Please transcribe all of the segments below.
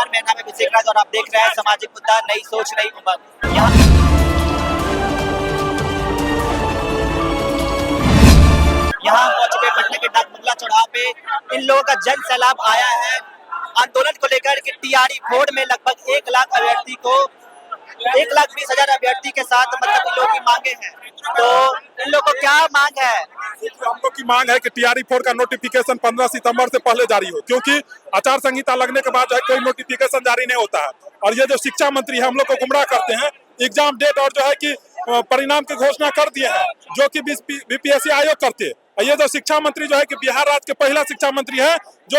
नमस्कार, मेरा नाम है अभिषेक राज और आप देख रहे हैं सामाजिक मुद्दा नई सोच नई उमंग। यहाँ पहुंच चुके पटना के डाक बंगला चौराहा पे इन लोगों का जन सैलाब आया है आंदोलन को लेकर कि टीआरई फोड़ में लगभग 1 लाख अभ्यर्थी को 1,20,000 अभ्यर्थी के साथ मतलब इन लोगों की मांगे हैं। तो इन लोगों को क्या मांग है? हम लोग की मांग है कि टीआरई 4 का नोटिफिकेशन 15 सितंबर से पहले जारी हो, क्योंकि आचार संहिता लगने के बाद जो है कोई नोटिफिकेशन जारी नहीं होता है। और ये जो शिक्षा मंत्री है हम लोग को गुमराह करते हैं, एग्जाम डेट और जो है कि परिणाम की घोषणा कर दिए हैं जो कि बीपीएससी आयोग करते हैं। ये जो शिक्षा मंत्री जो है कि बिहार राज्य के पहला शिक्षा मंत्री है जो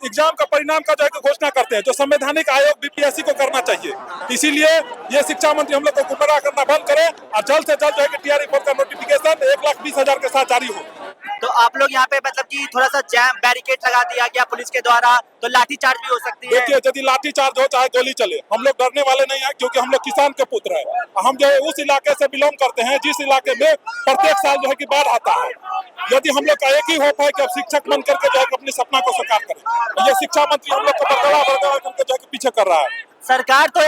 एग्जाम का परिणाम का जो है घोषणा करते हैं, जो संवैधानिक आयोग बीपीएससी को करना चाहिए। इसीलिए ये शिक्षा मंत्री हम लोग को गुमराह करना बंद करे और जल्द से जल्द जो है कि टीआरई 4 का नोटिफिकेशन 1,20,000 के साथ जारी हो। तो आप लोग यहाँ पे मतलब कि थोड़ा सा जैम बैरिकेड लगा दिया गया पुलिस के द्वारा, तो लाठीचार्ज भी हो सकती है। देखिए, यदि लाठीचार्ज हो चाहे गोली चले, हम लोग डरने वाले नहीं है, क्योंकि हम लोग किसान के पुत्र हैं। हम जो है उस इलाके से बिलोंग करते हैं जिस इलाके में प्रत्येक साल जो है कि बाढ़ आता है। यदि हम लोग का एक ही होप है कि अब शिक्षक बन करके जो है अपने सपना को साकार करें, ये शिक्षा मंत्री हम लोग को बरकरार करके जो है पीछे कर रहा है। सरकार तो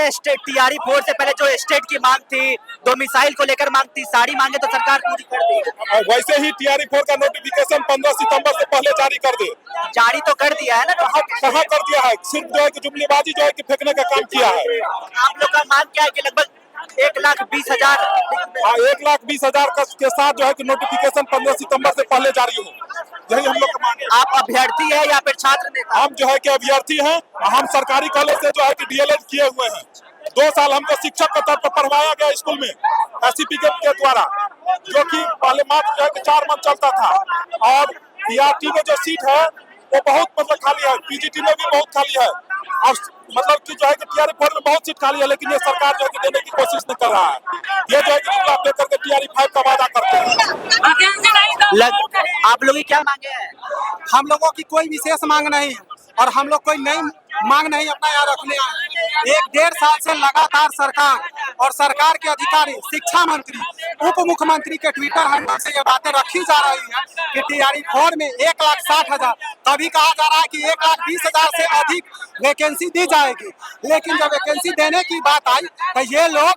टीआरई 4 से पहले जो स्टेट की मांग थी, दो मिसाइल को लेकर मांग थी, सारी मांगे तो सरकार पूरी कर दी। और वैसे ही टीआरई 4 का नोटिफिकेशन 15 सितंबर से पहले जारी कर दे। जारी तो कर दिया है ना? कहाँ कर दिया है? सिर्फ जो है कि जुमलेबाजी जो है कि फेंकने का काम किया है। आप लोग का मांग क्या है कि लगभग 1,20,000 1,20,000 के साथ जो है कि नोटिफिकेशन 15 सितंबर से पहले जारी हो, यही हम लोग का मांग है। आप अभ्यर्थी है या फिर छात्र नेता? हम जो है कि अभ्यर्थी हैं, हम सरकारी कॉलेज से जो है कि डीएलएड किए हुए हैं। 2 साल हमको शिक्षक के तौर पर पढ़वाया गया स्कूल में एससीपी के द्वारा, जो कि पहले मात्र जो है कि 4 मंथ चलता था। और पीआरटी में जो सीट है वो बहुत मतलब खाली है, पीजीटी में भी बहुत खाली है, और मतलब कि जो है कि टीआरई 4 में बहुत सीट खाली है, लेकिन ये सरकार जो है कि देने की कोशिश नहीं कर रहा है। ये जो है कि जुमला दे करके टीआरई 5 का वादा करते हैं। आप लोग की क्या मांगे हैं? हम लोगों की कोई विशेष मांग नहीं है और हम लोग कोई नई मांग नहीं अपना यहाँ रखने आए। 1-1.5 साल से लगातार सरकार और सरकार के अधिकारी, शिक्षा मंत्री, उप मुख्यमंत्री के ट्विटर हैंडल से ये बातें रखी जा रही है कि टीआरई 4 में 1,60,000, कभी कहा जा रहा है कि 1,20,000 से अधिक वैकेंसी दी जाएगी, लेकिन जब वैकेंसी देने की बात आई तो ये लोग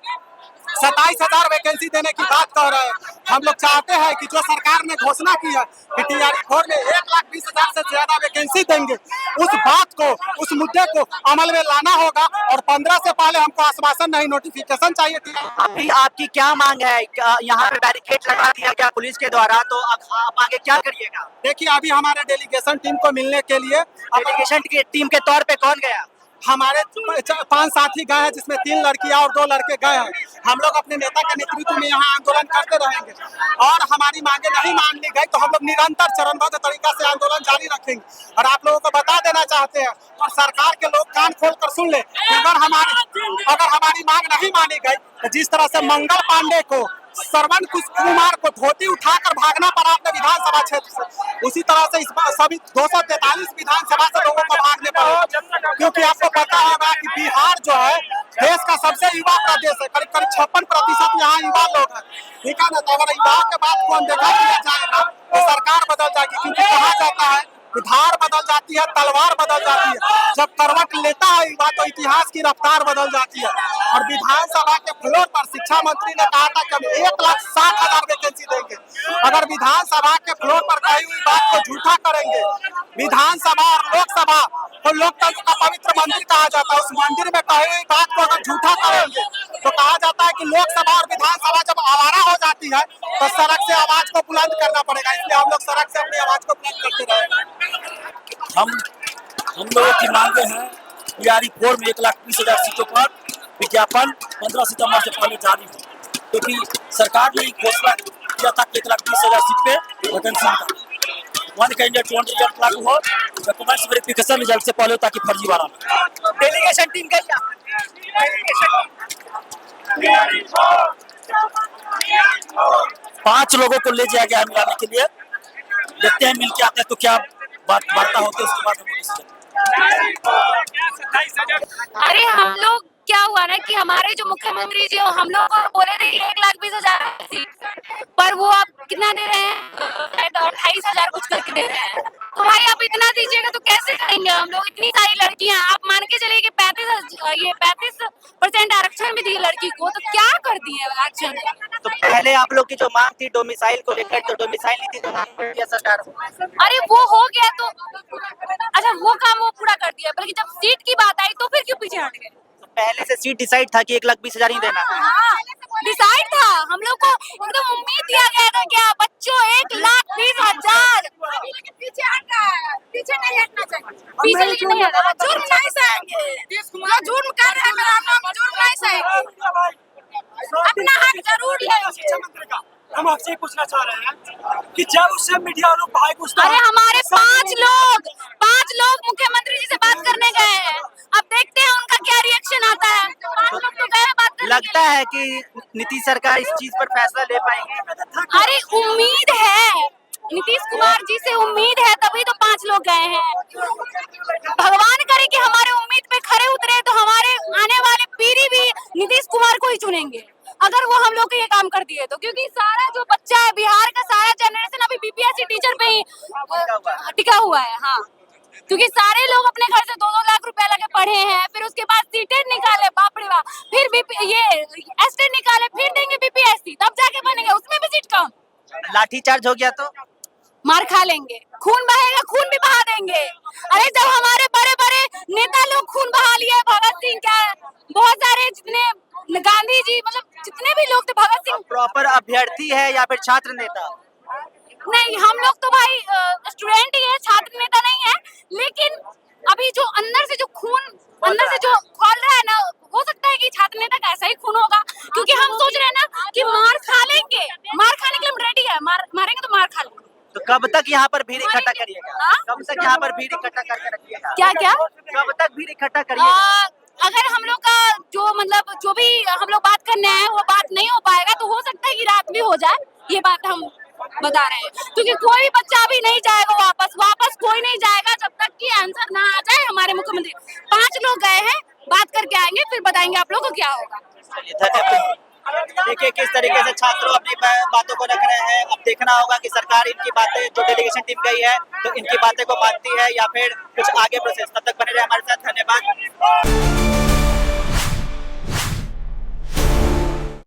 27,000 वैकेंसी देने की बात कर रहे हैं। हम लोग चाहते हैं कि जो सरकार ने घोषणा की है कि टीआरई 4 में 1,20,000 से ज्यादा वैकेंसी देंगे, उस बात को, उस मुद्दे को अमल में लाना होगा। और 15 से पहले हमको आश्वासन नहीं, नोटिफिकेशन चाहिए। अभी आपकी क्या मांग है? यहाँ पे बैरिकेड लगा दिया गया पुलिस के द्वारा, तो अब आप आगे क्या करिएगा? देखिए, अभी हमारे डेलीगेशन टीम को मिलने के लिए, डेलीगेशन की टीम के तौर पे कौन गया? हमारे 5 साथी गए हैं, जिसमें 3 लड़कियां और 2 लड़के गए हैं। हम लोग अपने नेता के नेतृत्व में यहाँ आंदोलन करते रहेंगे और हमारी मांगे नहीं मान ली गई तो हम लोग निरंतर चरणबद्ध तरीका से आंदोलन जारी रखेंगे। और आप लोगों को बता देना चाहते हैं और सरकार के लोग कान खोल कर सुन ले, अगर हमारी मांग नहीं मानी गई तो जिस तरह से मंगल पांडे को, श्रवण कुमार को धोती उठाकर भागना पड़ा अपने विधानसभा क्षेत्र से, उसी तरह से इस सभी 243 विधानसभा से लोगों को भागने पड़े। क्योंकि आपको पता होगा कि बिहार जो है देश का सबसे युवा प्रदेश है, करीब 56% यहाँ युवा लोग हैं, ठीक है ना? तो अगर युवाओं के बात को अनदेखा किया जाएगा तो सरकार बदल जाएगी, क्योंकि कहा जाता है धार बदल जाती है, तलवार बदल जाती है। जब करवट लेता है युवा तो इतिहास की रफ्तार बदल जाती है। और विधानसभा के फ्लोर पर शिक्षा मंत्री ने कहा था कि हम 1,60,000 वैकेंसी देंगे। अगर विधानसभा के फ्लोर पर कही हुई बात को झूठा करेंगे, विधानसभा और लोकसभा को लोकतंत्र का पवित्र मंदिर कहा जाता है, उस मंदिर में कही हुई बात को अगर झूठा करेंगे तो कहा जाता है कि लोकसभा और विधानसभा जब आवारा हो जाती है तो सड़क से आवाज को बुलंद करना पड़ेगा। इसलिए हम लोग सड़क से अपनी आवाज को बुलंद करते रहेंगे। हम लोगों की मांगे हैं टीआरई 4 में 1,20,000 सीटों पर विज्ञापन 15 सितंबर से पहले जारी हो, क्योंकि सरकार ने घोषणा किया था कि 1,20,000 सीट पे वैकेंसी निकाली। वन कैंडिडेट 1 रिजल्ट लागू हो, डॉक्यूमेंट्स वेरिफिकेशन रिजल्ट से पहले हो, ताकि फर्जीवाड़ा न। डेलीगेशन टीम गई? 5 लोगों को ले जाया गया है मिलाने के लिए। देखते हैं मिल के आते हैं तो क्या वार्ता होती है, उसके बाद अरे हम लोग क्या हुआ ना कि हमारे जो मुख्यमंत्री जी हम लोग को बोले थे 1,20,000 सीट, पर वो आप कितना दे रहे हैं? 28,000 कुछ करके दे रहे हैं। तो भाई आप इतना दीजिएगा तो कैसे करेंगे हम लोग? इतनी सारी लड़कियां, आप मान के चलिए कि 35 ये 35% आरक्षण भी दिए लड़की को, तो क्या कर दिए आरक्षण। तो पहले आप लोग की जो मांग थी डोमिसाइल को लेकर, तो डोमिसाइल नीति तो लागू कर दिया सरकार। अरे वो हो गया तो अच्छा, वो काम वो पूरा कर दिया, बल्कि जब सीट की बात आई तो फिर क्यों पीछे हट गए। तो पहले से सीट डिसाइड था कि 1,20,000 ही देना है। हाँ, डिसाइड था, हम लोग को एकदम उम्मीद दिया गया था क्या बच्चों 1,20,000। पीछे हट रहा है, पीछे नहीं हटना चाहिए, पीछे लेकिन नहीं हट रहा। जुर्म नहीं सहेंगे, जो जुर्म कर रहे हैं मेरा नाम, जुर्म नहीं सहेंगे, अपना हक जरूर लेंगे। हम आपसे ही पूछना चाह रहे हैं कि जब उससे मीडिया वालों भाई पूछता अरे हमारे 5 लोग मुख्यमंत्री जी से बात करने गए हैं, अब देखते हैं उनका क्या रिएक्शन आता है। 5 लोग तो गए हैं बात करने लगता है कि नीतीश सरकार इस चीज पर फैसला ले पाएंगे। अरे उम्मीद है, नीतीश कुमार जी से उम्मीद है, तभी तो 5 लोग गए हैं। भगवान करे कि हमारे उम्मीद पे खरे उतरे तो हमारे आने वाले पीढ़ी भी नीतीश कुमार को ही चुनेंगे, अगर वो हम लोग के ये काम कर दिए तो। क्योंकि सारा जो बच्चा है बिहार का, सारा जनरेशन अभी बीपीएससी टीचर पे ही टिका हुआ है। हाँ, क्योंकि सारे लोग अपने घर से 2-2 लाख रुपया लगे पढ़े हैं, फिर उसके बाद सीटेट निकाले, बाप रे बाप, फिर ये एस्टेट निकाले, फिर देंगे बीपीएससी, तब जाके बनेंगे, उसमें भी सीट कम। लाठीचार्ज हो गया तो मार खा लेंगे, खून बहेगा, खून भी बहा देंगे। अरे जब हमारे बड़े बड़े नेता लोग खून बहा लिए, भगत सिंह क्या, बहुत सारे जितने गांधी जी, मतलब जितने भी लोग थे, भगत सिंह। प्रॉपर अभ्यर्थी है या फिर छात्र नेता? नहीं, हम लोग तो भाई स्टूडेंट ही है, छात्र नेता नहीं है, लेकिन अभी जो अंदर से जो खून अंदर से जो खोल रहा है ना, हो सकता है कि छात्र नेता का ऐसा ही खून होगा। क्योंकि हम सोच रहे हैं ना कि मार खा लेंगे, मार खाने के लिए हम रेडी है, मारेंगे तो मार खा लेंगे। तो कब तक यहाँ पर भीड़ इकट्ठा करिएगा? हाँ? कब तक यहाँ पर भीड़ इकट्ठा करके रखिएगा? क्या क्या कब तक भीड़ इकट्ठा करिएगा? अगर हम लोग का जो मतलब जो भी हम लोग बात करने आए वो बात नहीं हो पाएगा तो हो सकता है कि रात भी हो जाए, ये बात हम बता रहे हैं। क्योंकि कोई भी बच्चा अभी नहीं जाएगा वापस कोई नहीं जाएगा जब तक कि आंसर ना आ जाए। हमारे मुख्यमंत्री 5 लोग गए हैं, बात करके आएंगे, फिर बताएंगे आप लोगों को क्या होगा। धन्यवाद। देखिए किस तरीके से छात्रों अपनी बातों को रख रहे हैं। अब देखना होगा कि सरकार इनकी बातें, जो डेलीगेशन टीम गई है, तो इनकी बातें को मानती है या फिर कुछ आगे प्रोसेस। तब तक बने रहे हमारे साथ, धन्यवाद।